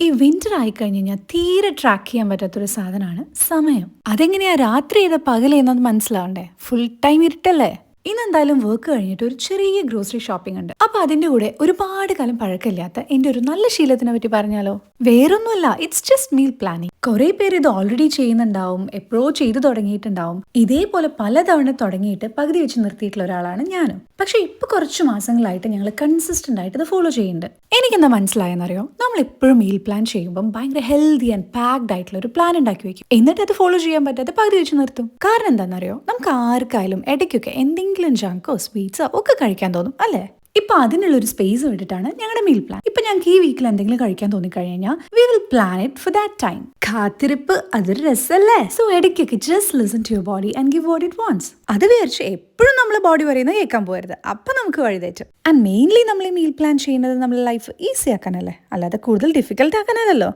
ഈ വിന്റർ ആയിക്കഴിഞ്ഞ് കഴിഞ്ഞാൽ തീരെ ട്രാക്ക് ചെയ്യാൻ പറ്റാത്തൊരു സാധനമാണ് സമയം. അതെങ്ങനെയാ രാത്രി ചെയ്ത പകലെന്നത് മനസ്സിലാവണ്ടേ? ഫുൾ ടൈം ഇരുട്ടല്ലേ? ഇന്നെന്തായാലും വർക്ക് കഴിഞ്ഞിട്ട് ഒരു ചെറിയ ഗ്രോസറി ഷോപ്പിംഗ് ഉണ്ട്. അപ്പൊ അതിന്റെ കൂടെ ഒരുപാട് കാലം പഴക്കമില്ലാത്ത എന്റെ ഒരു നല്ല ശീലത്തിനെ പറ്റി പറഞ്ഞാലോ? വേറൊന്നുമല്ല, ഇറ്റ്സ് ജസ്റ്റ് മീൽ പ്ലാനിങ്. കുറെ പേര് ഇത് ഓൾറെഡി ചെയ്യുന്നുണ്ടാവും, എപ്പോഴോ ചെയ്തു തുടങ്ങിയിട്ടുണ്ടാവും. ഇതേപോലെ പലതവണ തുടങ്ങിയിട്ട് പകുതി വെച്ച് നിർത്തിയിട്ടുള്ള ഒരാളാണ് ഞാനും. പക്ഷെ ഇപ്പൊ കുറച്ച് മാസങ്ങളായിട്ട് ഞങ്ങൾ കൺസിസ്റ്റന്റ് ആയിട്ട് ഇത് ഫോളോ ചെയ്യുന്നുണ്ട്. എനിക്കെന്താ മനസ്സിലായെന്നറിയോ? നമ്മൾ എപ്പോഴും മീൽ പ്ലാൻ ചെയ്യുമ്പോൾ ഭയങ്കര ഹെൽത്തി ആൻഡ് പാക്ഡ് ആയിട്ടുള്ള ഒരു പ്ലാൻ ഉണ്ടാക്കി വെക്കും. എന്നിട്ട് അത് ഫോളോ ചെയ്യാൻ പറ്റാതെ പകുതി വെച്ച് നിർത്തും. കാരണം എന്താണെന്നറിയോ? നമുക്ക് ആർക്കായാലും ഇടയ്ക്കൊക്കെ എന്തെങ്കിലും ജങ്കോ സ്വീറ്റ്സോ ഒക്കെ കഴിക്കാൻ തോന്നും, അല്ലേ? ഇപ്പൊ അതിനുള്ള ഒരു സ്പേസ് വിട്ടിട്ടാണ് ഞങ്ങളുടെ മീൽ പ്ലാൻ. ഇപ്പൊ ഞങ്ങൾക്ക് ഈ വീക്കിൽ എന്തെങ്കിലും കഴിക്കാൻ തോന്നിക്കഴിഞ്ഞാൽ we will plan it for that time. കാത്തിരിപ്പ് അതൊരു രസമല്ലേ? സോ ഇടയ്ക്കൊക്കെ just listen to your body and give what it wants. അത് വിചാരിച്ച് എപ്പോഴും നമ്മൾ ബോഡി പറയുന്നത് കേൾക്കാൻ പോകരുത്. അപ്പൊ നമുക്ക് വഴിതെറ്റും. ആൻഡ് മെയിൻലി നമ്മൾ ഈ മീൽ പ്ലാൻ ചെയ്യുന്നത് നമ്മുടെ ലൈഫ് ഈസി ആക്കാനല്ലേ, അല്ലാതെ കൂടുതൽ ഡിഫിക്കൽട്ട് ആക്കാനല്ലോ.